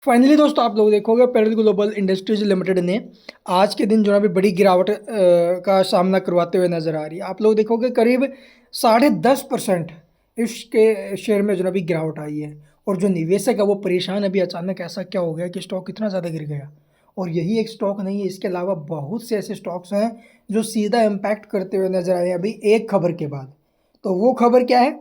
Finally दोस्तों आप लोग देखोगे पेरल ग्लोबल इंडस्ट्रीज लिमिटेड ने आज के दिन जो है अभी बड़ी गिरावट का सामना करवाते हुए नजर आ रही है। आप लोग देखोगे करीब 10.5% इसके शेयर में जो है अभी गिरावट आई है। और जो निवेशक है वो परेशान, अभी अचानक ऐसा क्या हो गया कि स्टॉक इतना ज़्यादा गिर गया। और यही एक स्टॉक नहीं है, इसके अलावा बहुत से ऐसे स्टॉक्स हैं जो सीधा इम्पैक्ट करते हुए नजर आए हैं अभी एक खबर के बाद। तो वो खबर क्या है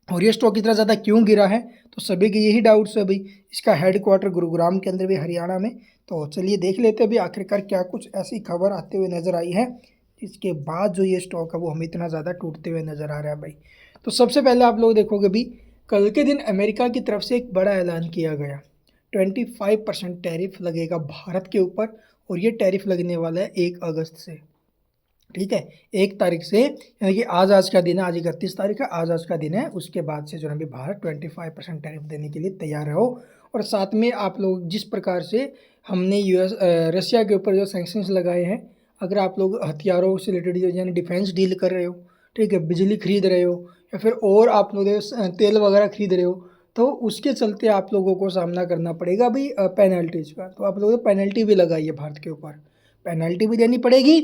और ये स्टॉक इतना ज़्यादा क्यों गिरा है, तो सभी के यही डाउट्स है भाई। इसका हेडक्वार्टर गुरुग्राम के अंदर भी, हरियाणा में। तो चलिए देख लेते हैं अभी आखिरकार क्या कुछ ऐसी खबर आते हुए नज़र आई है इसके बाद जो ये स्टॉक है वो हमें इतना ज़्यादा टूटते हुए नज़र आ रहा है भाई। तो सबसे पहले आप लोग देखोगे भी कल के दिन अमेरिका की तरफ से एक बड़ा ऐलान किया गया। 25% टैरिफ लगेगा भारत के ऊपर, और ये टैरिफ लगने वाला है 1 अगस्त से। ठीक है, 1 तारीख से, यानी कि आज का दिन है, आज 31 तारीख है, आज का दिन है। उसके बाद से जो है भारत 25% टैरिफ देने के लिए तैयार रहो। और साथ में आप लोग जिस प्रकार से हमने रशिया के ऊपर जो सैंक्शंस लगाए हैं, अगर आप लोग हथियारों से रिलेटेड यानी डिफेंस डील कर रहे हो, ठीक है, बिजली खरीद रहे हो, या फिर और आप लोग तेल वगैरह खरीद रहे हो, तो उसके चलते आप लोगों को सामना करना पड़ेगा भाई पेनल्टीज का। तो आप लोगों ने पेनल्टी भी लगाई है भारत के ऊपर, पेनल्टी भी देनी पड़ेगी,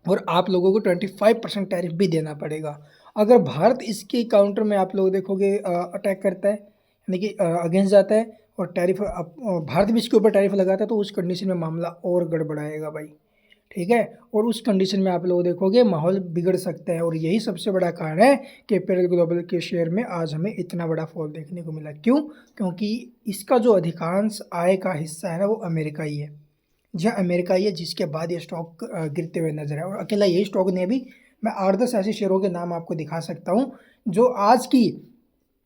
और आप लोगों को 25% टैरिफ भी देना पड़ेगा। अगर भारत इसके काउंटर में आप लोग देखोगे अटैक करता है, यानी कि अगेंस्ट जाता है, और टैरिफ भारत भी इसके ऊपर टैरिफ लगाता है, तो उस कंडीशन में मामला और गड़बड़ाएगा भाई। ठीक है, और उस कंडीशन में आप लोग देखोगे माहौल बिगड़ सकता है। और यही सबसे बड़ा कारण है कि पेरल ग्लोबल के शेयर में आज हमें इतना बड़ा फॉल देखने को मिला। क्यों? क्योंकि इसका जो अधिकांश आय का हिस्सा है ना वो अमेरिका ही है। जहाँ अमेरिका ही है जिसके बाद ये स्टॉक गिरते हुए नजर है। और अकेला यही स्टॉक ने भी, मैं 8-10 ऐसे शेयरों के नाम आपको दिखा सकता हूँ जो आज की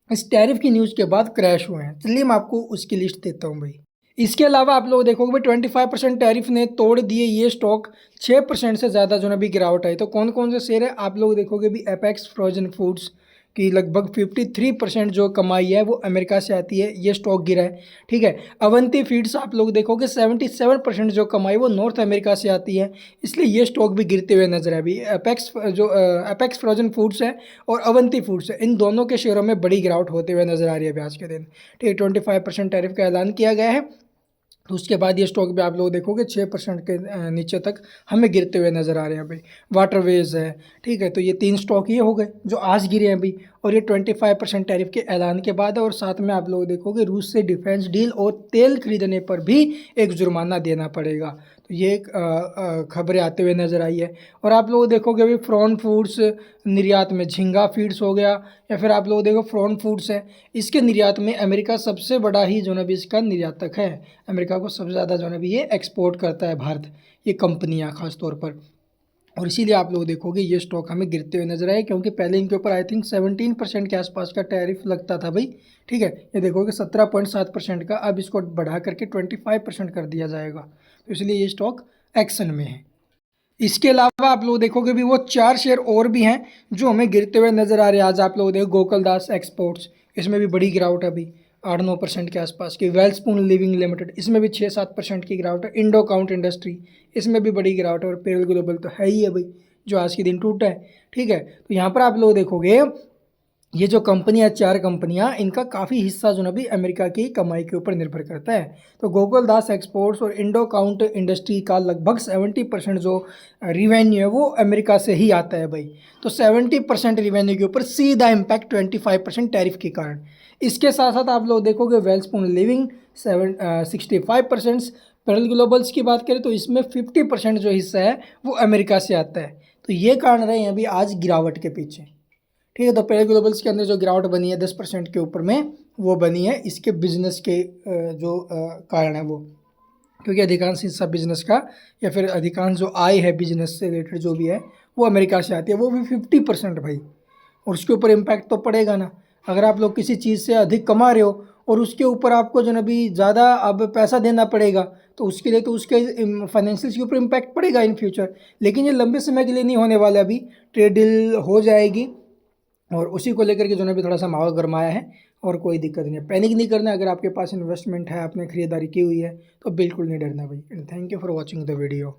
इस टैरिफ की न्यूज़ के बाद क्रैश हुए हैं। चलिए मैं आपको उसकी लिस्ट देता हूँ भाई। इसके अलावा आप लोग देखोगे भाई 25% टैरिफ ने तोड़ दिए ये स्टॉक, 6% से ज़्यादा जो है भी गिरावट आई। तो कौन कौन से शेयर है आप लोग देखोगे भी, एपेक्स फ्रोजन फूड्स की लगभग 53% जो कमाई है वो अमेरिका से आती है, ये स्टॉक गिरा है। ठीक है, अवंती फीड्स आप लोग देखोगे 77% जो कमाई वो नॉर्थ अमेरिका से आती है, इसलिए ये स्टॉक भी गिरते हुए नजर है अभी। एपेक्स फ्रोजन फूड्स है और अवंती फूड्स है, इन दोनों के शेयरों में बड़ी गिरावट होते हुए नजर आ रही है अभी आज के दिन। ठीक है, 25% टैरिफ का ऐलान किया गया है, तो उसके बाद ये स्टॉक भी आप लोग देखोगे 6% के नीचे तक हमें गिरते हुए नज़र आ रहे हैं भाई। वाटरवेज है, ठीक है, तो ये 3 स्टॉक ये हो गए जो आज गिरे हैं अभी, और ये 25% टैरिफ के ऐलान के बाद है। और साथ में आप लोग देखोगे रूस से डिफेंस डील और तेल खरीदने पर भी एक जुर्माना देना पड़ेगा। तो ये एक खबरें आते हुए नज़र आई है। और आप लोग देखोगे अभी फ्रॉन फूड्स निर्यात में, झींगा फीड्स हो गया, या फिर आप लोग देखो फ्रॉन फूड्स है, इसके निर्यात में अमेरिका सबसे बड़ा ही जो है भी इसका निर्यातक है। अमेरिका को सबसे ज़्यादा जो है भी ये एक्सपोर्ट करता है भारत, ये कंपनियां खास तौर पर। और इसीलिए आप लोग देखोगे ये स्टॉक हमें गिरते हुए नजर आए, क्योंकि पहले इनके ऊपर आई थिंक 17% के आसपास का टैरिफ लगता था भाई। ठीक है, ये देखोगे 17.7% का, अब इसको बढ़ा करके 25% कर दिया जाएगा, तो इसलिए ये स्टॉक एक्शन में है। इसके अलावा आप लोग देखोगे भी वो 4 शेयर और भी हैं जो हमें गिरते हुए नजर आ रहे हैं। आज आप लोग देखो गोकुलदास एक्सपोर्ट्स, इसमें भी बड़ी गिरावट है अभी 8-9% के आसपास की। वेलस्पून लिविंग लिमिटेड, इसमें भी 6-7% की गिरावट है। इंडो काउंट इंडस्ट्री, इसमें भी बड़ी गिरावट है। और पेरल ग्लोबल तो है ही है भाई जो आज के दिन टूटा है। ठीक है, तो यहाँ पर आप लोग देखोगे ये जो कंपनियां, 4 कंपनियां, इनका काफ़ी हिस्सा जो ना भी अमेरिका की कमाई के ऊपर निर्भर करता है। तो गोकुलदास एक्सपोर्ट्स और इंडो काउंट इंडस्ट्री का लगभग 70% जो रिवेन्यू है वो अमेरिका से ही आता है भाई। तो 70% रिवेन्यू के ऊपर सीधा इम्पैक्ट 25% टैरिफ के कारण। इसके साथ साथ आप लोग देखोगे वेलस्पून लिविंग 65%। पेरल ग्लोबल्स की बात करें तो इसमें 50% जो हिस्सा है वो अमेरिका से आता है। तो ये कारण रहे हैं अभी आज गिरावट के पीछे। ठीक है, तो पेरल ग्लोबल्स के अंदर जो गिरावट बनी है 10% के ऊपर में, वो बनी है इसके बिजनेस के जो कारण है वो, क्योंकि अधिकांश हिस्सा बिजनेस का, या फिर अधिकांश जो आय है बिजनेस से रिलेटेड जो भी है वो अमेरिका से आती है, वो भी 50% भाई। और उसके ऊपर इम्पैक्ट तो पड़ेगा ना। अगर आप लोग किसी चीज़ से अधिक कमा रहे हो और उसके ऊपर आपको जो ना भी ज़्यादा अब पैसा देना पड़ेगा, तो उसके लिए तो उसके फाइनेंशियल के ऊपर इम्पैक्ट पड़ेगा इन फ्यूचर। लेकिन ये लंबे समय के लिए नहीं होने वाला, अभी ट्रेड डील हो जाएगी, और उसी को लेकर के जो है भी थोड़ा सा माहौल गरमाया है, और कोई दिक्कत नहीं है। पैनिक नहीं करना, अगर आपके पास इन्वेस्टमेंट है, आपने खरीदारी की हुई है, तो बिल्कुल नहीं डरना भाई। And thank you for watching the video.